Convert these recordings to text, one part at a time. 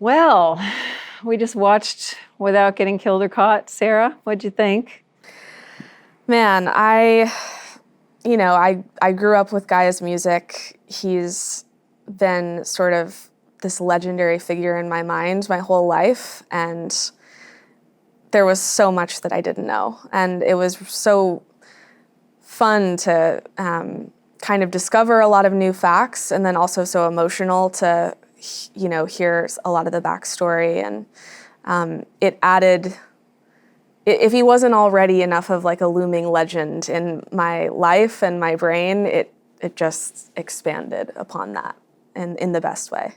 Well, we just watched Without Getting Killed or Caught. Sarah, what'd you think? Man, I grew up with Gaia's music. He's been sort of this legendary figure in my mind my whole life, and there was so much that I didn't know. And it was so fun to kind of discover a lot of new facts, and then also so emotional to, hear a lot of the backstory. And it added, if he wasn't already enough of like a looming legend in my life and my brain, it just expanded upon that in the best way.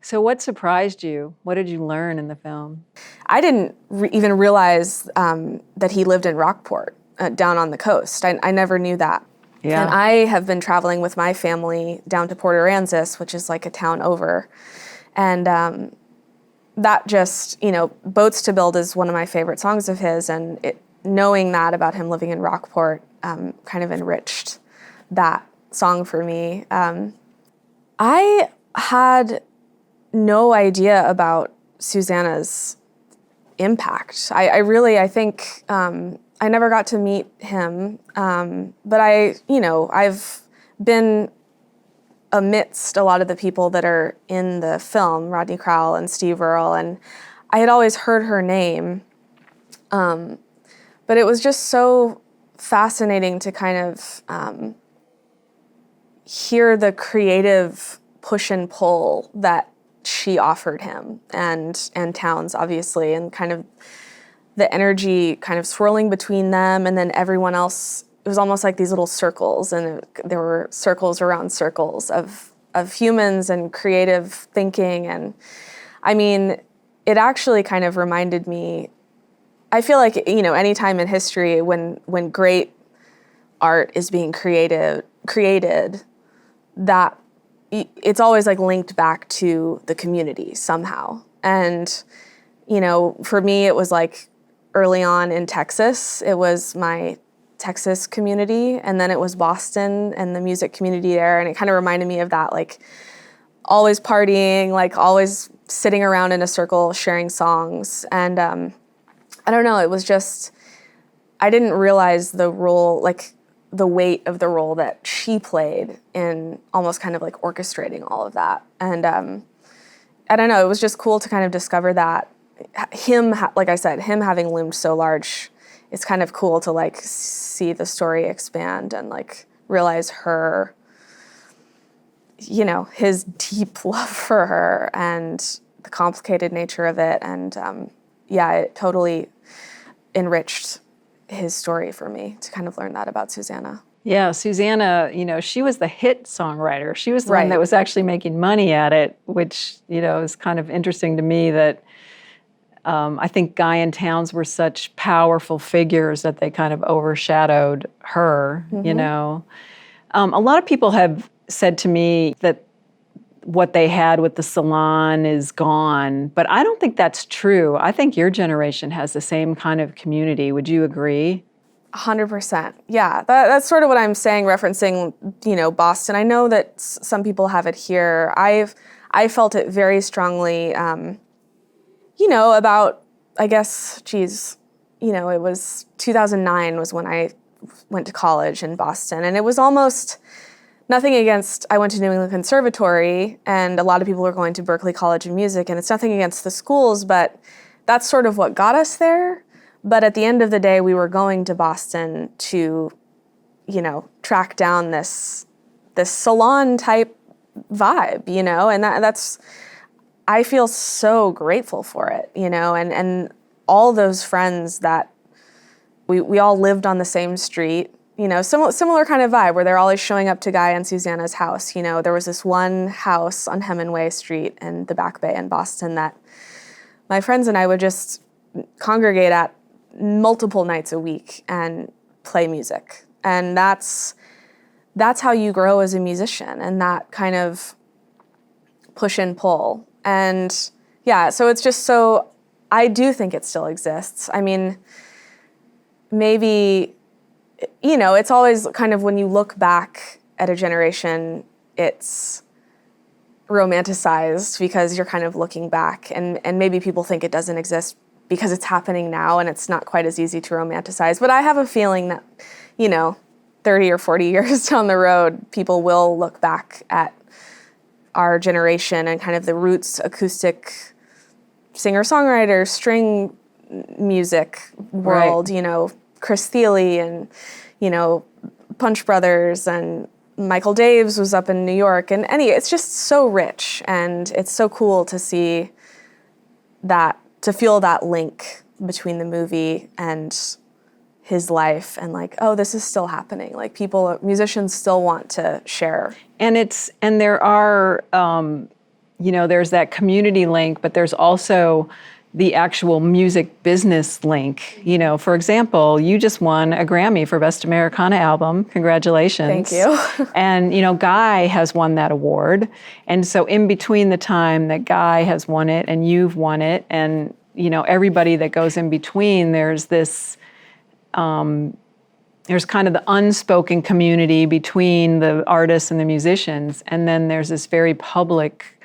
So what surprised you? What did you learn in the film? I didn't even realize that he lived in Rockport, down on the coast. I never knew that. Yeah. And I have been traveling with my family down to Port Aransas, which is like a town over. And that just, Boats to Build is one of my favorite songs of his. And knowing that about him living in Rockport kind of enriched that song for me. I had no idea about Susanna's impact. I think I never got to meet him, but I've been amidst a lot of the people that are in the film, Rodney Crowell and Steve Earle, and I had always heard her name, but it was just so fascinating to kind of hear the creative push and pull that she offered him, and Townes, obviously, and kind of the energy kind of swirling between them, and then everyone else. It was almost like these little circles, and there were circles around circles of humans and creative thinking. And I mean, it actually kind of reminded me, I feel like, any time in history when great art is being created, that it's always like linked back to the community somehow. And, for me, it was like early on in Texas, it was my Texas community, and then it was Boston and the music community there. And it kind of reminded me of that, like always partying, like always sitting around in a circle, sharing songs. And I don't know, it was just, I didn't realize the role, like the weight of the role that she played in almost kind of like orchestrating all of that. And I don't know, it was just cool to kind of discover that. Him, like I said, him having loomed so large, it's kind of cool to like see the story expand and like realize her, his deep love for her and the complicated nature of it. And it totally enriched his story for me to kind of learn that about Susanna. Yeah, Susanna, she was the hit songwriter. She was the Right. one that was actually making money at it, which, is kind of interesting to me that I think Guy and Townes were such powerful figures that they kind of overshadowed her, A lot of people have said to me that what they had with the salon is gone, but I don't think that's true. I think your generation has the same kind of community. Would you agree? 100%. Yeah, that's sort of what I'm saying, referencing, Boston. I know that some people have it here. I felt it very strongly, about, I guess, it was 2009 was when I went to college in Boston. And it was almost nothing against, I went to New England Conservatory, and a lot of people were going to Berklee College of Music, and it's nothing against the schools, but that's sort of what got us there. But at the end of the day, we were going to Boston to, track down this salon type vibe, and that's, I feel so grateful for it, and all those friends that we all lived on the same street, similar kind of vibe where they're always showing up to Guy and Susanna's house. There was this one house on Hemingway Street in the Back Bay in Boston that my friends and I would just congregate at multiple nights a week and play music. And that's how you grow as a musician, and that kind of push and pull. And yeah, so it's just so, I do think it still exists. I mean, maybe, it's always kind of when you look back at a generation, it's romanticized because you're kind of looking back, and maybe people think it doesn't exist because it's happening now and it's not quite as easy to romanticize. But I have a feeling that, 30 or 40 years down the road, people will look back at our generation and kind of the roots acoustic singer-songwriter, string music world, Right. Chris Thile and, Punch Brothers, and Michael Daves was up in New York. And it's just so rich, and it's so cool to see that, to feel that link between the movie and his life, and like, oh, this is still happening. Like musicians still want to share. And there are, there's that community link, but there's also the actual music business link. For example, you just won a Grammy for Best Americana Album. Congratulations. Thank you. And, Guy has won that award. And so in between the time that Guy has won it and you've won it, and, everybody that goes in between, there's this, there's kind of the unspoken community between the artists and the musicians. And then there's this very public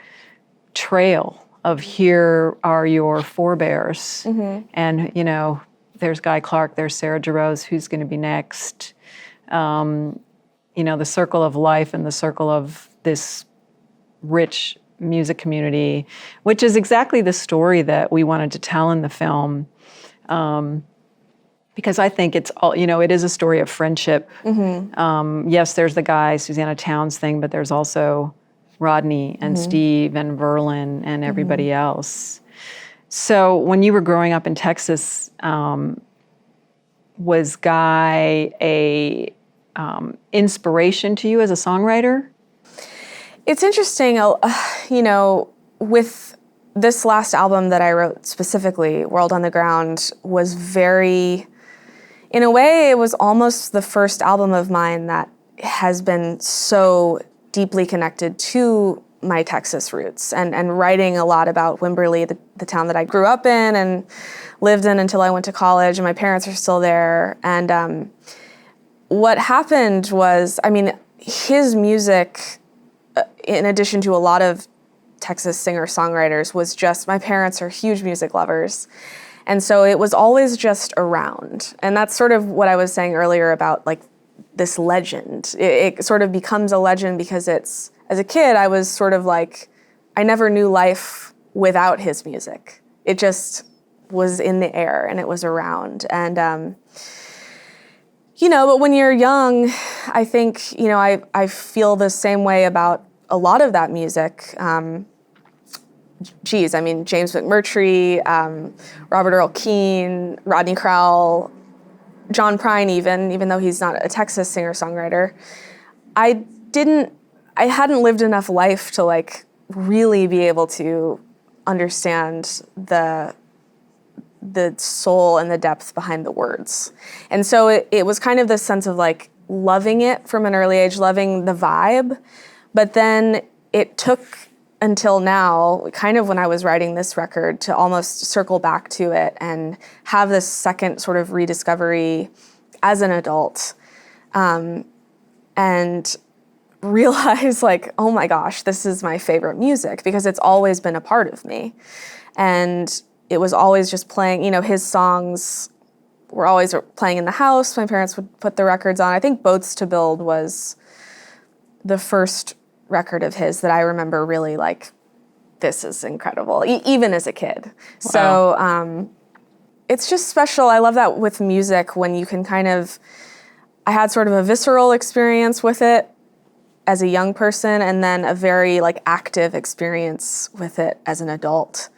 trail of, here are your forebears. Mm-hmm. And, there's Guy Clark, there's Sarah Jarosz, who's going to be next. The circle of life and the circle of this rich music community, which is exactly the story that we wanted to tell in the film. Because I think it's all, it is a story of friendship. Mm-hmm. Yes, there's the Guy, Susanna Townes thing, but there's also Rodney and Steve and Verlon and everybody else. So when you were growing up in Texas, was Guy a inspiration to you as a songwriter? It's interesting, with this last album that I wrote specifically, World on the Ground, was very, in a way, it was almost the first album of mine that has been so deeply connected to my Texas roots, and writing a lot about Wimberley, the town that I grew up in and lived in until I went to college, and my parents are still there. And what happened was, his music, in addition to a lot of Texas singer-songwriters, was just, my parents are huge music lovers. And so it was always just around. And that's sort of what I was saying earlier about like this legend. It sort of becomes a legend because as a kid, I was sort of like, I never knew life without his music. It just was in the air and it was around. And, but when you're young, I think, I feel the same way about a lot of that music. James McMurtry, Robert Earl Keen, Rodney Crowell, John Prine, even though he's not a Texas singer-songwriter. I hadn't lived enough life to like really be able to understand the soul and the depth behind the words. And so it was kind of this sense of like loving it from an early age, loving the vibe. But then it took until now, kind of when I was writing this record, to almost circle back to it and have this second sort of rediscovery as an adult, and realize like, oh my gosh, this is my favorite music, because it's always been a part of me. And it was always just playing, his songs were always playing in the house. My parents would put the records on. I think Boats to Build was the first record of his that I remember really like, this is incredible, even as a kid. Wow. So it's just special. I love that with music, when you can kind of, I had sort of a visceral experience with it as a young person, and then a very like active experience with it as an adult.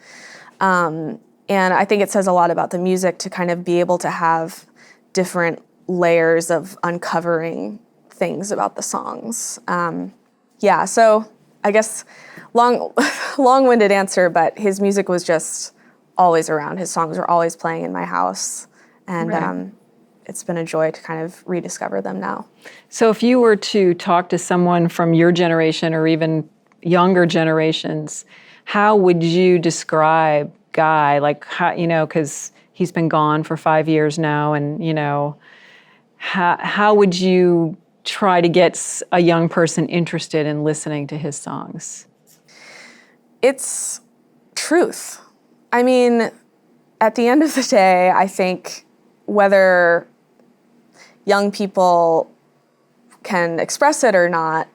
And I think it says a lot about the music to kind of be able to have different layers of uncovering things about the songs. So I guess long-winded answer, but his music was just always around. His songs were always playing in my house. And right. It's been a joy to kind of rediscover them now. So if you were to talk to someone from your generation or even younger generations, how would you describe Guy? Like, how, because he's been gone for 5 years now, and, how would you try to get a young person interested in listening to his songs? it's truth. I mean, at the end of the day, I think whether young people can express it or not,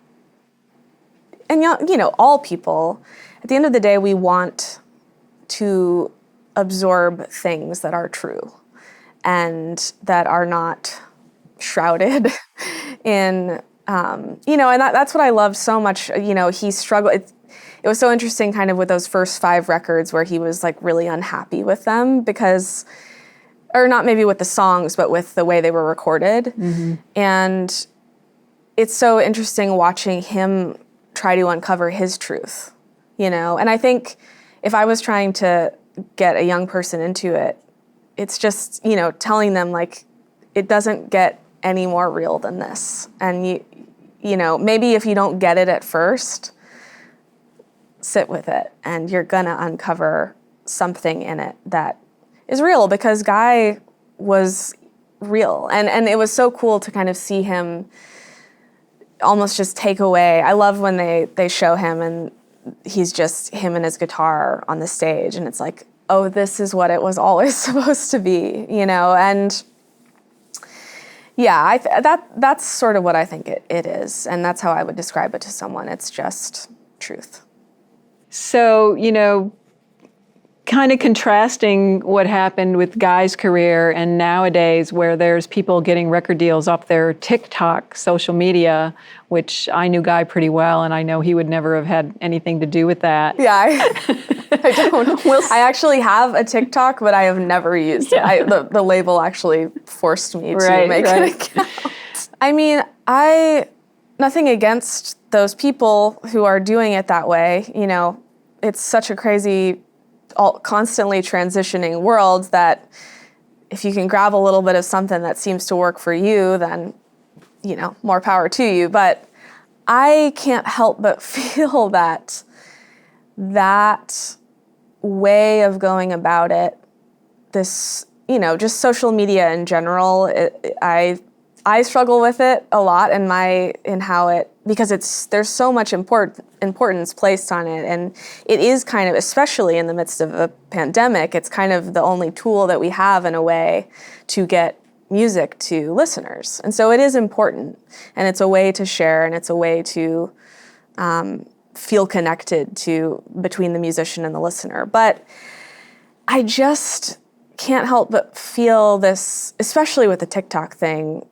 and all people, at the end of the day, we want to absorb things that are true and that are not shrouded in, and that's what I love so much. He struggled. It was so interesting kind of with those first 5 records where he was like really unhappy with them because, or not maybe with the songs, but with the way they were recorded. Mm-hmm. And it's so interesting watching him try to uncover his truth, And I think if I was trying to get a young person into it, it's just, telling them like, it doesn't get any more real than this. And maybe if you don't get it at first, sit with it and you're gonna uncover something in it that is real, because Guy was real. And it was so cool to kind of see him almost just take away. I love when they show him and he's just him and his guitar on the stage and it's like, oh, this is what it was always supposed to be, and yeah, that's sort of what I think it is. And that's how I would describe it to someone. It's just truth. So, kind of contrasting what happened with Guy's career and nowadays where there's people getting record deals off their TikTok social media, which I knew Guy pretty well, and I know he would never have had anything to do with that. Yeah, I don't. I actually have a TikTok, but I have never used it. The label actually forced me to make an account. I mean, nothing against those people who are doing it that way. It's such a crazy, constantly transitioning world that if you can grab a little bit of something that seems to work for you, then, more power to you. But I can't help but feel that way of going about it, this, just social media in general, I struggle with it a lot in how it, because there's so much importance placed on it, and it is kind of, especially in the midst of a pandemic, it's kind of the only tool that we have in a way to get music to listeners. And so it is important, and it's a way to share, and it's a way to feel connected between the musician and the listener. But I just can't help but feel this, especially with the TikTok thing,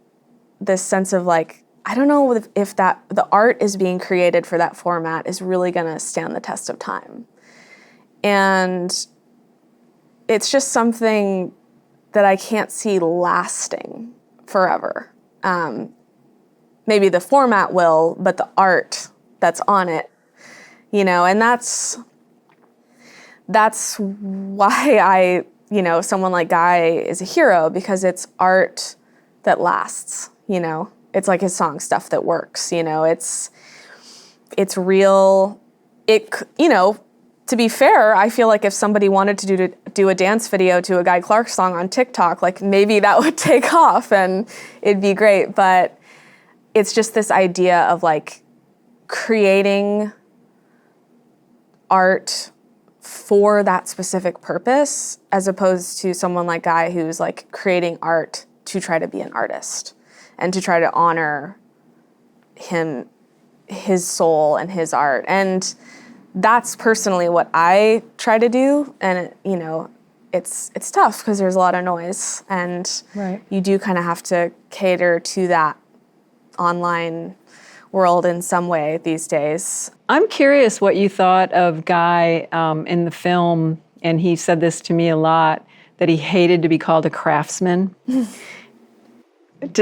this sense of like, I don't know if the art is being created for that format is really going to stand the test of time. And it's just something that I can't see lasting forever. Maybe the format will, but the art that's on it, and that's why someone like Guy is a hero, because it's art that lasts, It's like his song stuff that works, it's real. To be fair, I feel like if somebody wanted to do a dance video to a Guy Clark song on TikTok, like maybe that would take off and it'd be great. But it's just this idea of like creating art for that specific purpose, as opposed to someone like Guy who's like creating art to try to be an artist and to try to honor his soul and his art. And that's personally what I try to do. And, it's tough because there's a lot of noise, and you do kind of have to cater to that online world in some way these days. I'm curious what you thought of Guy in the film, and he said this to me a lot, that he hated to be called a craftsman.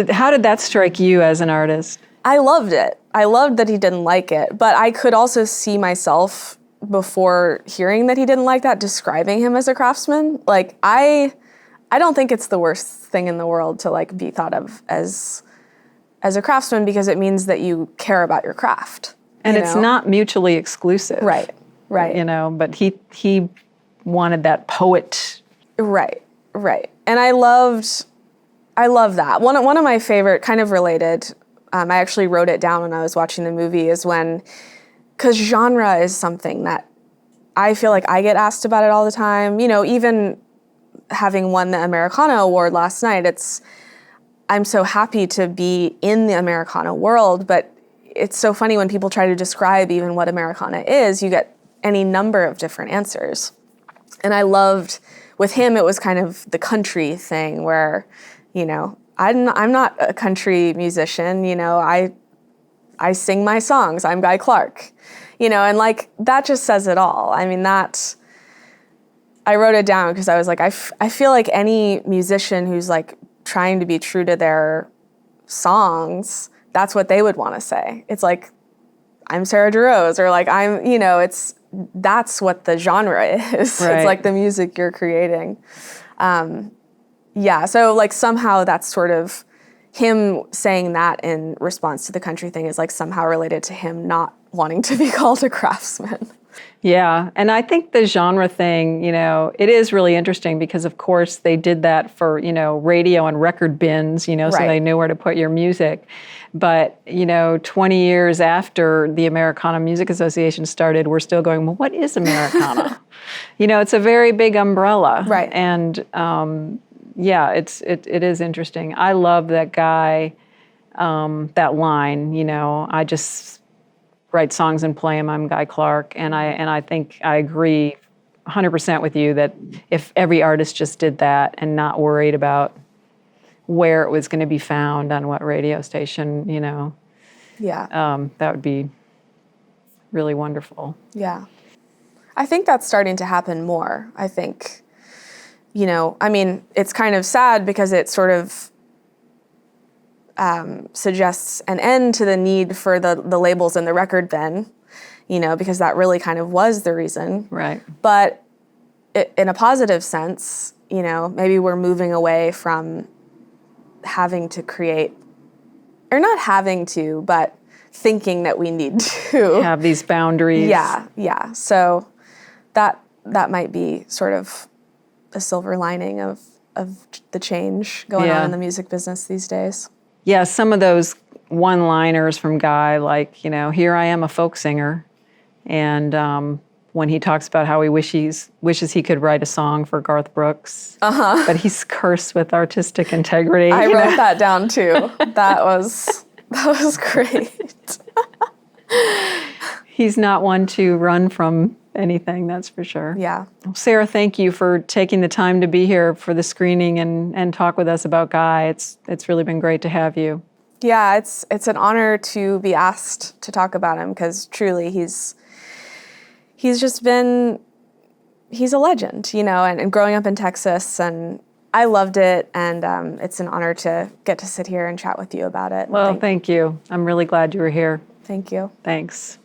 How did that strike you as an artist? I loved it. I loved that he didn't like it, but I could also see myself, before hearing that he didn't like that, describing him as a craftsman. Like, I don't think it's the worst thing in the world to like be thought of as a craftsman, because it means that you care about your craft. And it's not mutually exclusive. Right. But he wanted that poet. Right. And I love that. One of my favorite, kind of related, I actually wrote it down when I was watching the movie, is because genre is something that I feel like I get asked about it all the time. Even having won the Americana Award last night, I'm so happy to be in the Americana world, but it's so funny when people try to describe even what Americana is, you get any number of different answers. And I loved, with him, it was kind of the country thing where, I'm not a country musician, I sing my songs, I'm Guy Clark, and like, that just says it all. I mean, I wrote it down because I was like, I feel like any musician who's like trying to be true to their songs, that's what they would want to say. It's like, I'm Sarah Jarosz, or like, that's what the genre is. Right. It's like the music you're creating. So like somehow that's sort of him saying that in response to the country thing is like somehow related to him not wanting to be called a craftsman. Yeah, and I think the genre thing, it is really interesting because, of course, they did that for, radio and record bins, so Right. they knew where to put your music. But, 20 years after the Americana Music Association started, we're still going, well, what is Americana? It's a very big umbrella. Right. And, it is interesting. I love that guy, that line, I just write songs and play them. I'm Guy Clark, and I think I agree 100% with you that if every artist just did that and not worried about where it was going to be found on what radio station, that would be really wonderful. Yeah, I think that's starting to happen more. I think, it's kind of sad because it sort of suggests an end to the need for the labels in the record bin, because that really kind of was the reason. Right. But in a positive sense, maybe we're moving away from having to create, or not having to, but thinking that we need to have these boundaries. Yeah. So that might be sort of a silver lining of the change going on in the music business these days. Yeah, some of those one-liners from Guy, like, here I am, a folk singer. And when he talks about how he wishes he could write a song for Garth Brooks, but he's cursed with artistic integrity. I wrote that down too. That was great. He's not one to run from anything, that's for sure. Yeah. Well, Sarah, thank you for taking the time to be here for the screening and talk with us about Guy. It's really been great to have you. Yeah, it's an honor to be asked to talk about him because truly he's just been, he's a legend, and growing up in Texas, and I loved it, and it's an honor to get to sit here and chat with you about it. Well, thank you. I'm really glad you were here. Thank you. Thanks.